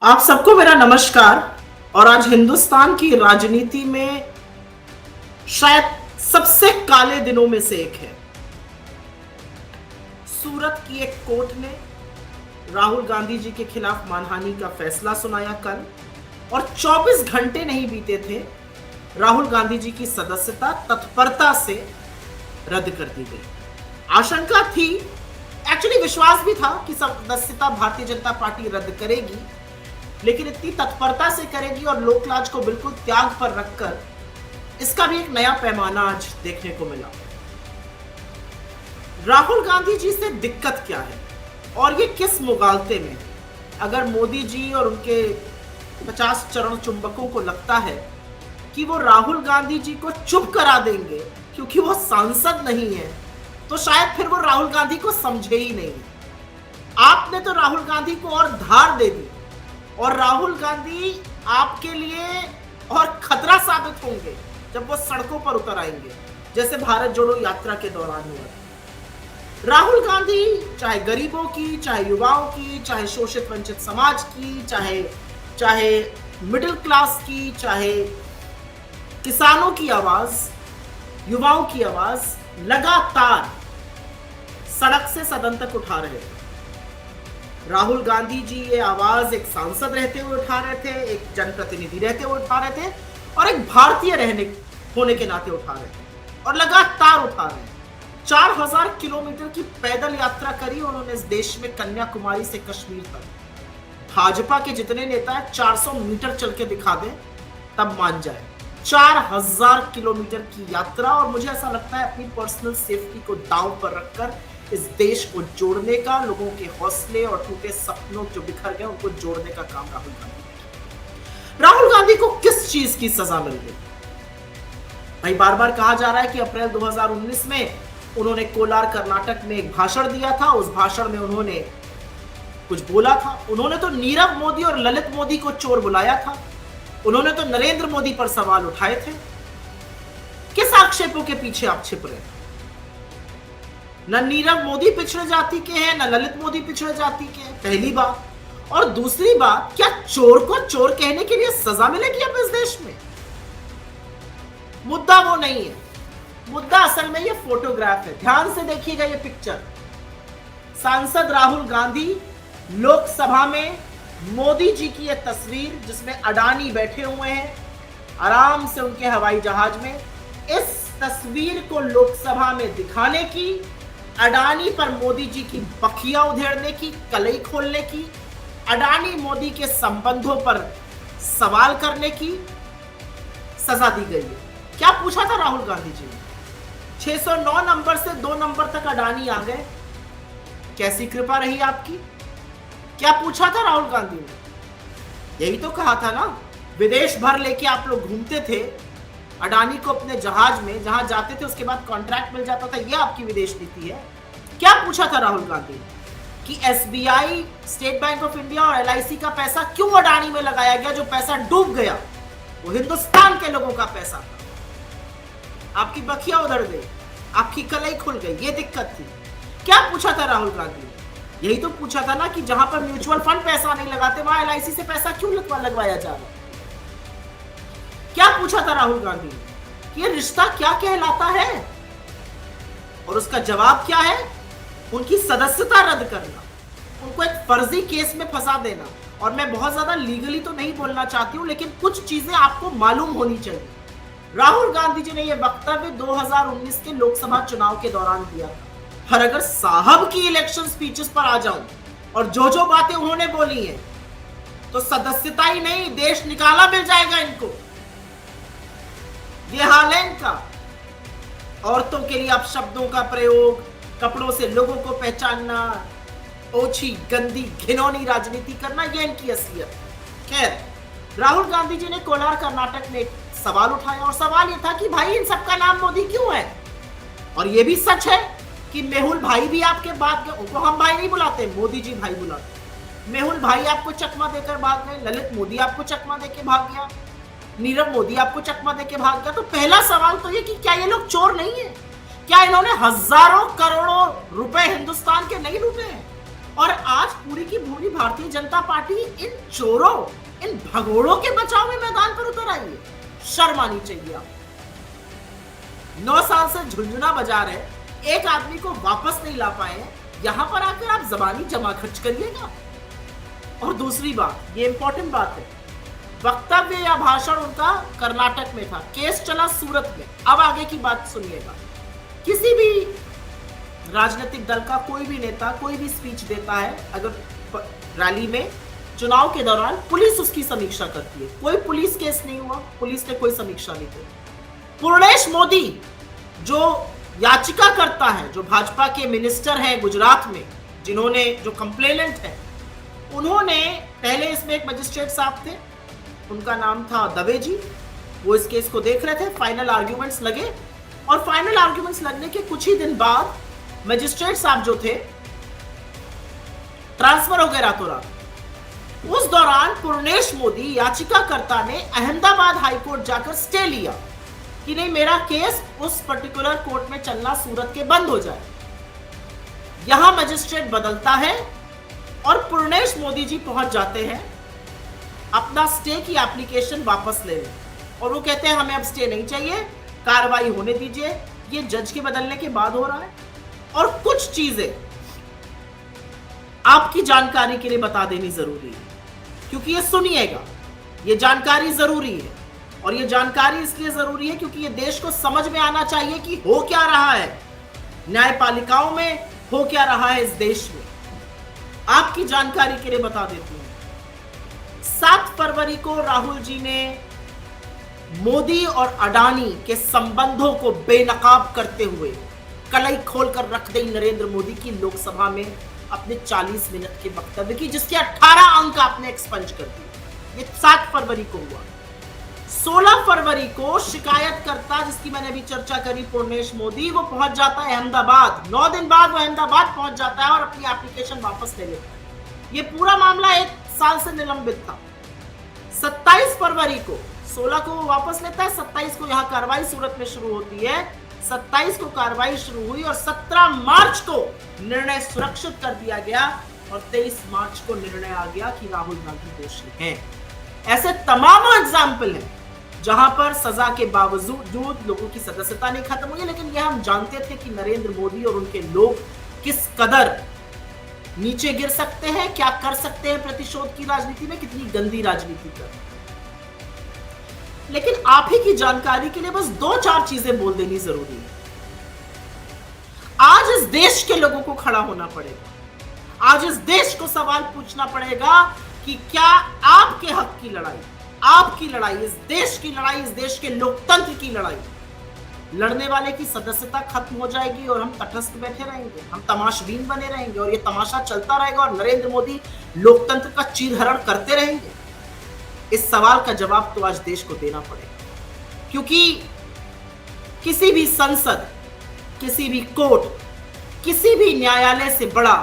आप सबको मेरा नमस्कार। और आज हिंदुस्तान की राजनीति में शायद सबसे काले दिनों में से एक है। सूरत की एक कोर्ट ने राहुल गांधी जी के खिलाफ मानहानि का फैसला सुनाया कल, और 24 घंटे नहीं बीते थे राहुल गांधी जी की सदस्यता तत्परता से रद्द कर दी गई। आशंका थी, एक्चुअली विश्वास भी था कि सदस्यता भारतीय जनता पार्टी रद्द करेगी, लेकिन इतनी तत्परता से करेगी और लोकलाज को बिल्कुल त्याग पर रखकर, इसका भी एक नया पैमाना आज देखने को मिला। राहुल गांधी जी से दिक्कत क्या है और ये किस मुगालते में? अगर मोदी जी और उनके 50 चरण चुंबकों को लगता है कि वो राहुल गांधी जी को चुप करा देंगे क्योंकि वो सांसद नहीं है, तो शायद फिर वो राहुल गांधी को समझे ही नहीं। आपने तो राहुल गांधी को और धार दे दी, और राहुल गांधी आपके लिए और खतरा साबित होंगे जब वो सड़कों पर उतर आएंगे, जैसे भारत जोड़ो यात्रा के दौरान हुआ। राहुल गांधी चाहे गरीबों की, चाहे युवाओं की, चाहे शोषित वंचित समाज की, चाहे मिडिल क्लास की, चाहे किसानों की आवाज, युवाओं की आवाज लगातार सड़क से सदन तक उठा रहे थे। राहुल गांधी जी ये आवाज एक सांसद रहते हुए उठा रहे थे, एक जनप्रतिनिधि रहते हुए उठा रहे थे, और एक भारतीय होने के नाते उठा रहे थे, और लगातार उठा रहे हैं। 4000 किलोमीटर की पैदल यात्रा करी उन्होंने इस देश में, कन्याकुमारी से कश्मीर तक। भाजपा के जितने नेता है 400 मीटर चल के दिखा दें तब मान जाए। 4000 किलोमीटर की यात्रा, और मुझे ऐसा लगता है अपनी पर्सनल सेफ्टी को दांव पर रखकर इस देश को जोड़ने का, लोगों के हौसले और टूटे सपनों जो बिखर गए उनको जोड़ने का काम राहुल गांधी को किस चीज की सजा मिल गई? भाई बार बार कहा जा रहा है कि अप्रैल 2019 में उन्होंने कोलार कर्नाटक में एक भाषण दिया था। उस भाषण में उन्होंने कुछ बोला था। उन्होंने तो नीरव मोदी और ललित मोदी को चोर बुलाया था। उन्होंने तो नरेंद्र मोदी पर सवाल उठाए थे। किस आक्षेपों के पीछे आप छिप रहे हैं? न नीरव मोदी पिछड़े जाति के हैं, न ललित मोदी पिछड़े जाति के हैं, पहली बात। और दूसरी बात, क्या चोर को चोर कहने के लिए सजा मिलेगी अब इस देश में? मुद्दा वो नहीं है। मुद्दा असल में ये फोटोग्राफ है। ध्यान से देखिएगा ये पिक्चर। सांसद राहुल गांधी लोकसभा में, मोदी जी की ये तस्वीर जिसमें अडानी बैठे हुए हैं आराम से उनके हवाई जहाज में। इस तस्वीर को लोकसभा में दिखाने की, अडानी पर मोदी जी की बखिया उधेड़ने की, कलई खोलने की, अडानी मोदी के संबंधों पर सवाल करने की सजा दी गई है। क्या पूछा था राहुल गांधी जी ने? 609 नंबर से 2 नंबर तक अडानी आ गए। कैसी कृपा रही आपकी? क्या पूछा था राहुल गांधी ने? यही तो कहा था ना, विदेश भर लेके आप लोग घूमते थे अडानी को अपने जहाज में, जहां जाते थे उसके बाद कॉन्ट्रैक्ट मिल जाता था। यह आपकी विदेश नीति है। क्या पूछा था राहुल गांधी ने कि SBI, state bank of India और एलआईसी का पैसा क्यों अडानी में लगाया गया? जो पैसा डूब गया वो हिंदुस्तान के लोगों का पैसा था। आपकी बखिया उधड़ गई, आपकी कलई खुल गई, ये दिक्कत थी। क्या पूछा था राहुल गांधी ने? यही तो पूछा था ना कि जहां पर म्यूचुअल फंड पैसा नहीं लगाते वहां एलआईसी से पैसा क्यों लगवाया जा रहा है? क्या पूछा था राहुल गांधी ने कि ये रिश्ता क्या कहलाता है? और उसका जवाब क्या है? उनकी सदस्यता रद्द करना, उनको एक फर्जी केस में फंसा देना। और मैं बहुत ज्यादा लीगली तो नहीं बोलना चाहती हूं, लेकिन कुछ चीजें आपको मालूम होनी चाहिए। राहुल गांधी जी ने यह वक्तव्य 2019 के लोकसभा चुनाव के दौरान दिया था। और अगर साहब की इलेक्शन स्पीचेस पर आ जाऊं और जो बातें उन्होंने बोली हैं, तो सदस्यता ही नहीं, देश निकाला मिल जाएगा इनको। ये हाल है इनका। औरतों के लिए अपशब्दों का प्रयोग, कपड़ों से लोगों को पहचानना, ओछी गंदी घिनौनी राजनीति करना, ये इनकी असलियत। खैर, राहुल गांधी जी ने कोलार कर्नाटक में एक सवाल उठाया, और सवाल ये था कि भाई इन सबका नाम मोदी क्यों है? और ये भी सच है कि मेहुल भाई भी आपके बाद गए। उनको हम भाई नहीं बुलाते, मोदी जी भाई बुलाते। मेहुल भाई आपको चकमा देकर भाग गए, ललित मोदी आपको चकमा देकर भाग गया, नीरव मोदी आपको चकमा देके भाग गया। तो पहला सवाल तो ये कि क्या ये लोग चोर नहीं है? क्या इन्होंने हजारों करोड़ों रुपए हिंदुस्तान के नहीं लूटे हैं? और आज पूरी की पूरी भारतीय जनता पार्टी इन चोरों, इन भगोड़ों के बचाव में मैदान पर उतर आई है। शर्म आनी चाहिए आप। 9 साल से झुंझुना बजा रहे एक आदमी को वापस नहीं ला पाए, यहां पर आकर आप जबानी जमा खर्च करिएगा। और दूसरी बात, ये इंपॉर्टेंट बात है, वक्तव्य या भाषण उनका कर्नाटक में था, केस चला सूरत में। अब आगे की बात सुनिएगा। किसी भी राजनीतिक दल का कोई भी नेता कोई भी स्पीच देता है, अगर रैली में, चुनाव के दौरान पुलिस उसकी समीक्षा करती है। कोई पुलिस केस नहीं हुआ, पुलिस ने कोई समीक्षा नहीं की। पूर्णेश मोदी जो याचिका करता है, जो भाजपा के मिनिस्टर हैं गुजरात में, जिन्होंने, जो कंप्लेनेंट है, उन्होंने पहले इसमें एक मजिस्ट्रेट साहब थे, उनका नाम था दवे जी, वो इस केस को देख रहे थे। फाइनल आर्ग्यूमेंट्स लगे और फाइनल आर्ग्यूमेंट्स लगने के कुछ ही दिन बाद मजिस्ट्रेट साहब जो थे ट्रांसफर हो गए रातों रात। उस दौरान पूर्णेश मोदी याचिकाकर्ता ने अहमदाबाद हाईकोर्ट जाकर स्टे लिया कि नहीं, मेरा केस उस पर्टिकुलर कोर्ट में चलना सूरत के बंद हो जाए। यहां मजिस्ट्रेट बदलता है और पूर्णेश मोदी जी पहुंच जाते हैं, अपना स्टे की एप्लीकेशन वापस ले लें और वो कहते हैं हमें अब स्टे नहीं चाहिए, कार्रवाई होने दीजिए। ये जज के बदलने के बाद हो रहा है। और कुछ चीजें आपकी जानकारी के लिए बता देनी जरूरी है, क्योंकि ये सुनिएगा, ये जानकारी जरूरी है। और ये जानकारी इसलिए जरूरी है क्योंकि ये देश को समझ में आना चाहिए कि हो क्या रहा है न्यायपालिकाओं में, हो क्या रहा है इस देश में। आपकी जानकारी के लिए बता देती हूं, 7 फरवरी को राहुल जी ने मोदी और अडानी के संबंधों को बेनकाब करते हुए कलई खोलकर रख दी नरेंद्र मोदी की लोकसभा में अपने 40 मिनट के वक्तव्य की, जिसके 18 अंक आपने एक्सपंज कर दिए। ये 7 फरवरी को हुआ। 16 फरवरी को शिकायतकर्ता, जिसकी मैंने अभी चर्चा करी, पूर्णेश मोदी, वो पहुंच जाता है अहमदाबाद। 9 दिन बाद वो अहमदाबाद पहुंच जाता है और अपनी एप्लीकेशन वापस ले लेता है। ये पूरा मामला 1 साल से निलंबित था। 27 फरवरी को, 16 को वो वापस लेता है, 27 को यहां कार्रवाई सूरत में शुरू होती है। 27 को कार्रवाई शुरू हुई और 17 मार्च को निर्णय सुरक्षित कर दिया गया और 23 मार्च को निर्णय आ गया कि राहुल गांधी दोषी हैं। ऐसे तमाम एग्जाम्पल हैं जहां पर सजा के बावजूद लोगों की सदस्यता नहीं खत्म हुई, लेकिन यह हम जानते थे कि नरेंद्र मोदी और उनके लोग किस कदर नीचे गिर सकते हैं, क्या कर सकते हैं प्रतिशोध की राजनीति में, कितनी गंदी राजनीति कर। लेकिन आप ही की जानकारी के लिए बस 2-4 चीजें बोल देनी जरूरी है। आज इस देश के लोगों को खड़ा होना पड़ेगा, आज इस देश को सवाल पूछना पड़ेगा कि क्या आपके हक की लड़ाई, आपकी लड़ाई, इस देश की लड़ाई, इस देश के लोकतंत्र की लड़ाई, लड़ने वाले की सदस्यता खत्म हो जाएगी और हम तटस्थ बैठे रहेंगे, हम तमाशबीन बने रहेंगे और ये तमाशा चलता रहेगा और नरेंद्र मोदी लोकतंत्र का चीरहरण करते रहेंगे? इस सवाल का जवाब तो आज देश को देना पड़ेगा, क्योंकि किसी भी संसद, किसी भी कोर्ट, किसी भी न्यायालय से बड़ा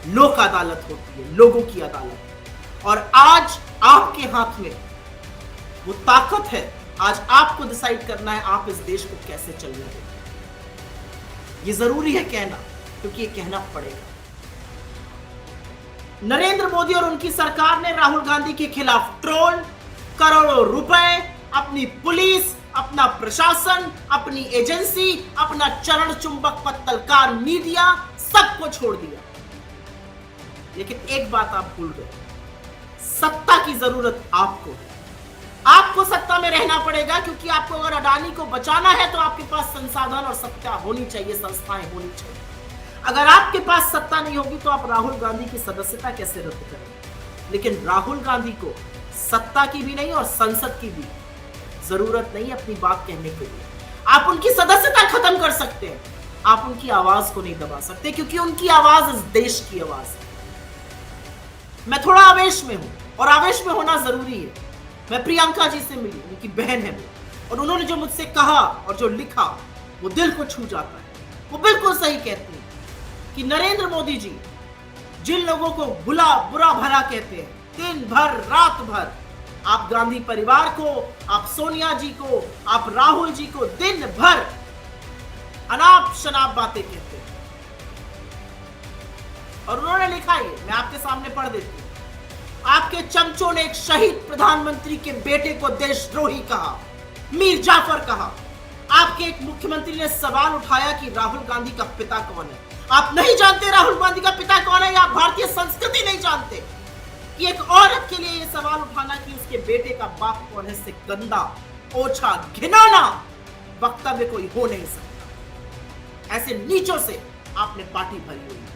लोक अदालत होती है, लोगों की अदालत। और आज आपके हाथ में वो ताकत है, आज आपको डिसाइड करना है आप इस देश को कैसे चलने देंगे। ये जरूरी है कहना, क्योंकि ये कहना पड़ेगा। नरेंद्र मोदी और उनकी सरकार ने राहुल गांधी के खिलाफ ट्रोल, करोड़ों रुपए, अपनी पुलिस, अपना प्रशासन, अपनी एजेंसी, अपना चरण चुंबक पत्तलकार मीडिया, सबको छोड़ दिया। लेकिन एक बात आप भूल गए, सत्ता की जरूरत आपको है। आपको सत्ता में रहना पड़ेगा, क्योंकि आपको अगर अडानी को बचाना है तो आपके पास संसाधन और सत्ता होनी चाहिए, संस्थाएं होनी चाहिए। अगर आपके पास सत्ता नहीं होगी तो आप राहुल गांधी की सदस्यता कैसे रद्द करेंगे? लेकिन राहुल गांधी को सत्ता की भी नहीं और संसद की भी जरूरत नहीं अपनी बात कहने के लिए। आप उनकी सदस्यता खत्म कर सकते हैं, आप उनकी आवाज को नहीं दबा सकते, क्योंकि उनकी आवाज इस देश की आवाज है। मैं थोड़ा आवेश में हूं और आवेश में होना जरूरी है। मैं प्रियंका जी से मिली, उनकी बहन है वो, और उन्होंने जो मुझसे कहा और जो लिखा वो दिल को छू जाता है। वो बिल्कुल सही कहती है कि नरेंद्र मोदी जी जिन लोगों को बुरा भला कहते हैं, दिन भर रात भर, आप गांधी परिवार को, आप सोनिया जी को, आप राहुल जी को दिन भर अनाप शनाप बातें कहते हैं। और उन्होंने लिखा है, मैं आपके सामने पढ़ देती हूँ। आपके चमचों ने एक शहीद प्रधानमंत्री के बेटे को देशद्रोही कहा, मीर जाफर कहा। आपके एक मुख्यमंत्री ने सवाल उठाया कि राहुल गांधी का पिता कौन है। आप नहीं जानते राहुल गांधी का पिता कौन है, या आप भारतीय संस्कृति नहीं जानते कि एक औरत के लिए यह सवाल उठाना कि उसके बेटे का बाप कौन है, इससे गंदा, ओछा, घिनौना वक्तव्य कोई हो नहीं सकता। ऐसे नीचों से आपने पार्टी भरी हुई है।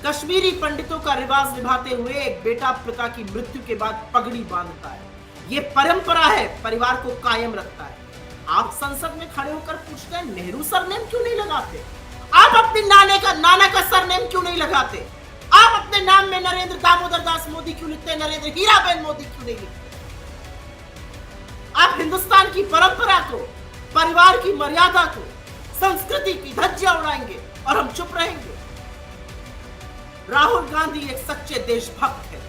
कश्मीरी पंडितों का रिवाज निभाते हुए एक बेटा पिता की मृत्यु के बाद पगड़ी बांधता है। यह परंपरा है, परिवार को कायम रखता है। आप संसद में खड़े होकर पूछते हैं नेहरू सरनेम क्यों नहीं लगाते? आप अपने नाना का सरनेम क्यों नहीं लगाते? आप अपने नाम में नरेंद्र दामोदर दास मोदी क्यों लिखते हैं, नरेंद्र हीराबेन मोदी क्यों नहीं लिखते? आप हिंदुस्तान की परंपरा को, परिवार की मर्यादा को, संस्कृति की धज्जियां उड़ाएंगे और हम चुप रहेंगे। राहुल गांधी एक सच्चे देशभक्त है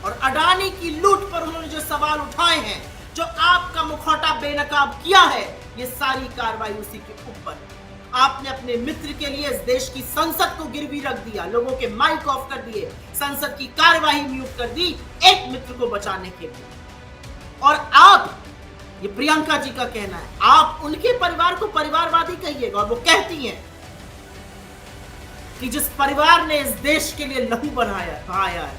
और अडानी की लूट पर उन्होंने जो सवाल उठाए हैं, जो आपका मुखौटा बेनकाब किया है, ये सारी कार्रवाई उसी के ऊपर। आपने अपने मित्र के लिए इस देश की संसद को गिरवी रख दिया, लोगों के माइक ऑफ कर दिए, संसद की कार्यवाही म्यूट कर दी एक मित्र को बचाने के लिए। और आप, ये प्रियंका जी का कहना है, आप उनके परिवार को परिवारवादी कहिएगा, और वो कहती हैं कि जिस परिवार ने इस देश के लिए लहू बहाया है,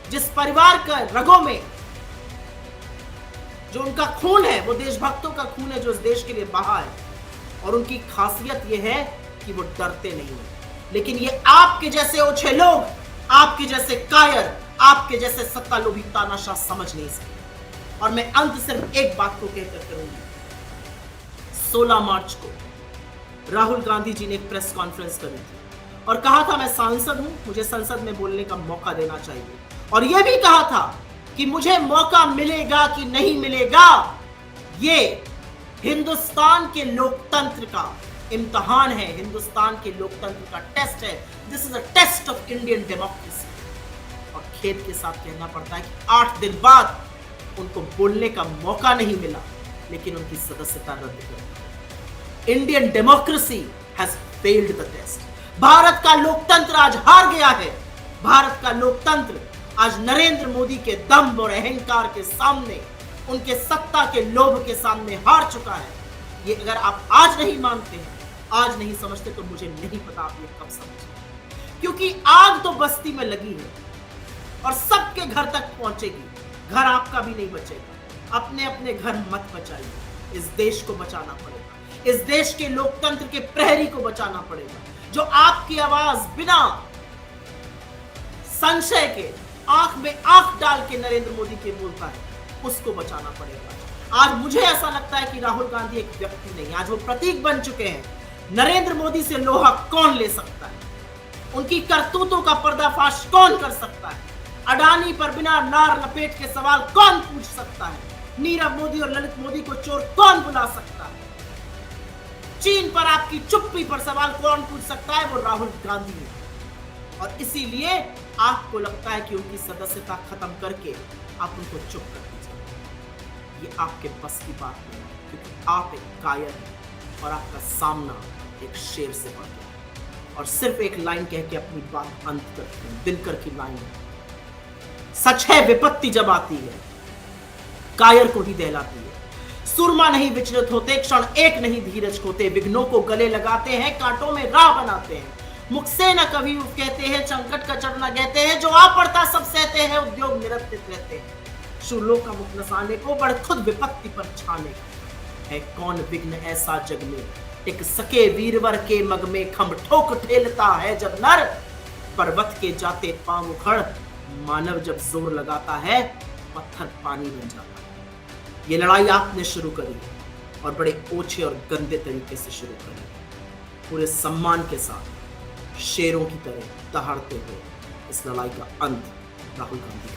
जिस परिवार का रगों में जो उनका खून है वो देशभक्तों का खून है जो इस देश के लिए बहा है, और उनकी खासियत यह है कि वो डरते नहीं है। लेकिन ये आपके जैसे ओछे लोग, आपके जैसे कायर, आपके जैसे सत्ता लोभी तानाशाह समझ नहीं सकते। और मैं अंत सिर्फ एक बात को कहकर करूंगी। 16 मार्च को राहुल गांधी जी ने एक प्रेस कॉन्फ्रेंस करी थी और कहा था मैं सांसद हूं, मुझे संसद में बोलने का मौका देना चाहिए, और यह भी कहा था कि मुझे मौका मिलेगा कि नहीं मिलेगा, ये हिंदुस्तान के लोकतंत्र का इम्तिहान है, हिंदुस्तान के लोकतंत्र का टेस्ट है। This is a test of Indian democracy. और खेद के साथ कहना पड़ता है कि 8 दिन बाद उनको बोलने का मौका नहीं मिला, लेकिन उनकी सदस्यता रद्द कर दी। Indian democracy has failed the test. Bharat का लोकतंत्र आज हार गया है। भारत का लोकतंत्र आज नरेंद्र मोदी के दम्भ और अहंकार के सामने, उनके सत्ता के लोभ के सामने हार चुका है। ये अगर आप आज नहीं मानते हैं, आज नहीं समझते, तो मुझे नहीं पता आप ये कब समझेंगे। क्योंकि आग तो बस्ती में लगी है और सबके घर तक पहुंचेगी। घर आपका भी नहीं बचेगा। अपने अपने घर मत बचाइए। इस देश को बचाना पड़ेगा। इस देश के लोकतंत्र के प्रहरी को बचाना पड़ेगा, जो आपकी आवाज बिना संशय के, आंख में आंख डाल के नरेंद्र मोदी के बोलता है, उसको बचाना पड़ेगा। आज मुझे ऐसा लगता है कि राहुल गांधी एक व्यक्ति नहीं, आज वो प्रतीक बन चुके हैं। नरेंद्र मोदी से लोहा कौन ले सकता है? उनकी करतूतों का पर्दाफाश कौन कर सकता है? अडानी पर बिना नार लपेट के सवाल कौन पूछ सकता है? नीरव मोदी और ललित मोदी को चोर कौन बुला सकता है? चीन पर आपकी चुप्पी पर सवाल कौन पूछ सकता है? वो राहुल गांधी है। और इसीलिए आपको लगता है कि उनकी सदस्यता खत्म करके आप उनको चुप कर दीजिए। ये आपके बस की बात नहीं है, क्योंकि आप एक कायर हैं और आपका सामना एक शेर से बढ़ गया। और सिर्फ एक लाइन कह के अपनी बात अंत करते हैं, दिनकर की लाइन है, सच है विपत्ति जब आती है कायर को ही दहलाती है। सुरमा नहीं विचलित होते, क्षण एक नहीं धीरज खोते, विघ्नों को गले लगाते हैं, कांटों में राह बनाते हैं। मुख से न कभी कहते हैं, संकट का चढ़ना कहते हैं, जो आ पड़ता सब सहते हैं, उद्योग निरंतर रहते हैं। शूलों का मुख नसाने को बढ़ खुद विपत्ति पर छाने है। कौन विघ्न ऐसा जग में, टिक सके वीरवर के मग में, खम ठोक ठेलता है जब नर, पर्वत के जाते पांव उखड़, मानव जब जोर लगाता है, पत्थर पानी बन जाता है। ये लड़ाई आपने शुरू करी और बड़े ओछे और गंदे तरीके से शुरू करी, पूरे सम्मान के साथ शेरों की तरह दहाड़ते हुए। इस लड़ाई का अंत राहुल गांधी